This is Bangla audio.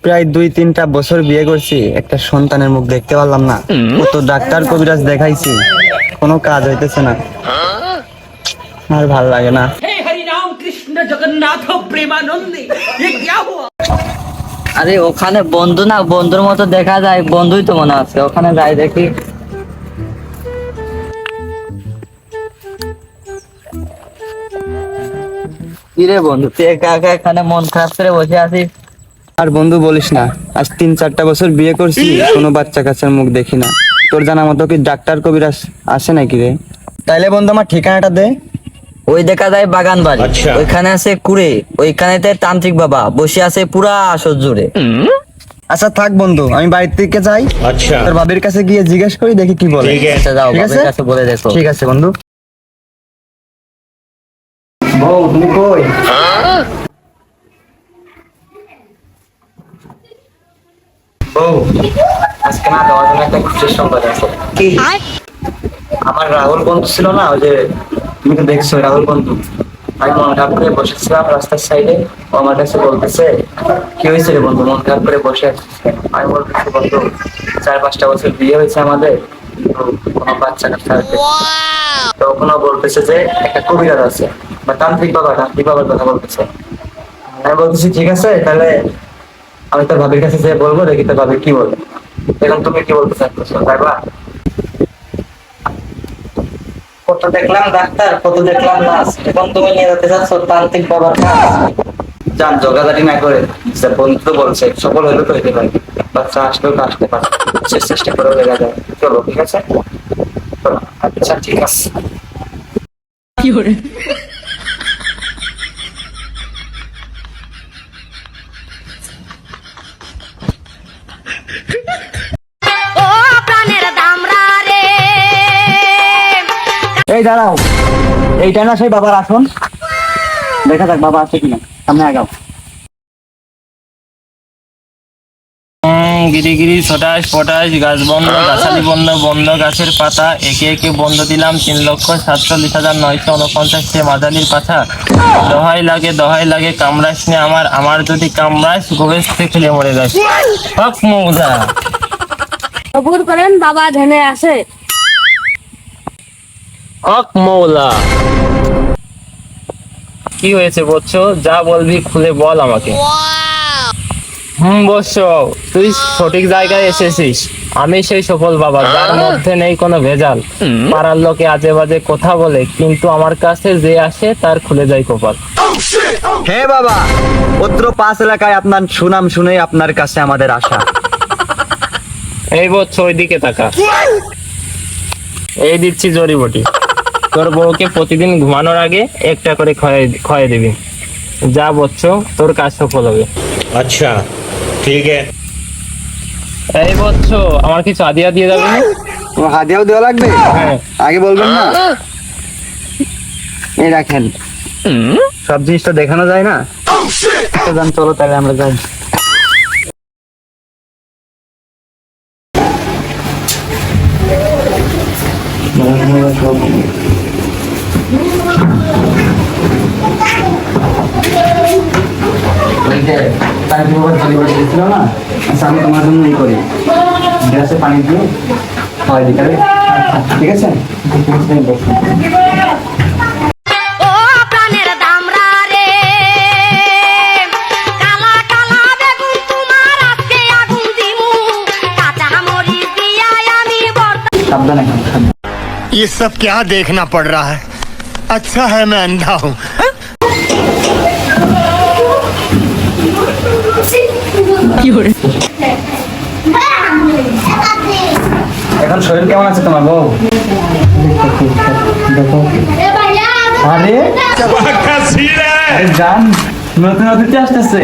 প্রায় 2-3টা বছর বিয়ে করছি, একটা সন্তানের মুখ দেখতে পারলাম না। কত ডাক্তার কবিরাজ দেখাইছি, কোনো কাজ হইতেছে না। আর ভাল লাগে না। हे हरि राम कृष्ण जगन्नाथ प्रेमानंदी ये क्या हुआ। আরে ওখানে বন্ধু না, বন্ধুর মতো দেখা যায়, বন্ধুই তো মনে আছে। ওখানে যাই দেখি। কিরে বন্ধু, তুই একা একা এখানে মন খারাপ করে বসে আছিস? আর বন্ধু বলিস না, আজ 3-4টা বছর বিয়ে করছি, কোনো বাচ্চা কাচ্চার মুখ দেখি না। তোর জানা মতো কি ডাক্তার কবিরাজ আসে নাকি রে? তাইলে বন্ধু আমার ঠিকানাটা দে। ওই দেখা যায় বাগান বাড়ি, ওইখানে আছে কুড়ে, ওইখানেতে তান্ত্রিক বাবা বসে আছে পুরা আসর জুড়ে। আচ্ছা থাক বন্ধু, আমি বাড়ির থেকে যাই। আচ্ছা তোর বাবির কাছে গিয়ে জিজ্ঞেস করি, দেখি কি বলে। ঠিক আছে। আচ্ছা যাও, ঠিক বাবার আছে? কাছে বলে দেখো। ঠিক আছে বন্ধু। বউ তুমি কই? বউ, আজকে না তোমার জন্য একটা খুশির সংবাদ আছে। কি? আমার রাহুল বন্ধু ছিল না, ওই যে তুমি তো দেখছো রাহুল বন্ধু, আমি মন খারাপ করে বসেছিলাম রাস্তার সাইডে। ও আমার কাছে বলতেছে, কি হয়েছে রে বন্ধু, মন খারাপ করে বসে আছিস কেন? আমি বলতেছি, বন্ধু 4-5টা বছর বিয়ে হয়েছে আমাদের, কিন্তু কোনো বাচ্চা কাচ্চা হইতেছে না। তো ওখানে বলতেছে যে একটা কবিরাজ আছে, বা তান্ত্রিক বাবার কথা বলতেছে। আমি বলতেছি ঠিক আছে, তাহলে আমি তোর ভাবির কাছে যে বলবো, দেখি তোর ভাবি কি বলে। এখন তুমি কি বলতে চাচ্ছ, তাইবা? কত দেখলাম ডাক্তার, কত দেখলাম নার্স, এখন তুমি নিয়ে যেতে চাচ্ছ তান্ত্রিক বাবার কাছে। যান, জগাজাটি না করে, যে বন্ধু তো বলছে সফল হইলে তো হইতে পারে, বাচ্চা আসলেও তো আসতে পারে, সে চেষ্টা করে দেখা যায়। চলো ঠিক আছে, চলো। আচ্ছা ঠিক আছে। ও প্রাণের দামরা রে। এই দাঁড়াও, এইটা না সেই বাবার আসন, দেখা যাক বাবা আছে কিনা, সামনে আগাও। গিরি গিরি ছটাস পটাশ গাছ বন্ধ গাছালি বন্ধ বন্ধ গাছের পাতা একে একে বন্ধ দিলাম 3,47,949 মাদালির পাতা। দহাই লাগে কামড়াস নে আমার যদি কামড়াস গোবেস্তে খেলে মরে যাস। হক মৌজা কবুল করেন বাবা ধ্যানে আছে। হক মৌলা। কি হয়েছে বলছো, যা বলবি খুলে বল আমাকে। বৎস, তুই সঠিক জায়গায় এসেছিস। আমি সেই সফল বাবা, যার মধ্যে নেই কোনো ভেজাল। পাড়ার লোকে আজে বাজে কথা বলে, কিন্তু আমার কাছে যে আসে তার খুলে যায় কপাল। হে বাবা, অত্র 5 এলাকায় আপনার সুনাম শুনে আপনার কাছে আমাদের আশা। এই বৎস, ওইদিকে তাকা। এই দিচ্ছি জড়িবটি, তোর বউকে প্রতিদিন ঘুমানোর আগে একটা করে খয়ে দিবি। যা বৎস, তোর কাজ সফল হবে। अच्छा ठीक है। এই বৎস, আমার কিছু আদিয়া দিয়ে যাবে না? তোমার হাদিয়াও দেওয়া লাগবে? হ্যাঁ। আগে বলবেন না। এই রাখেন, সব জিনিস তো দেখানো যায় না। আচ্ছা যান, চলো তাহলে আমরা যাই। না, আচ্ছা আমি তোমার জন্য এই করি, গ্লাসে পানি দিয়ে খাওয়াই দিই, ঠিক আছে? ও প্রাণের দামরা রে। কালা কালা বেগুন তোমার আজকে আগুন দিমু। কাঁচা মরিচ দিয়া আমি বর্তা। সাবধানে খান, সাবধানে। ये सब क्या देखना पड़ रहा है। अच्छा है मैं अंधा हूँ। এখন শরীর কেমন আছে তোমার বউ? আরে আরে জান, নতুন অতিথি আসতেছে।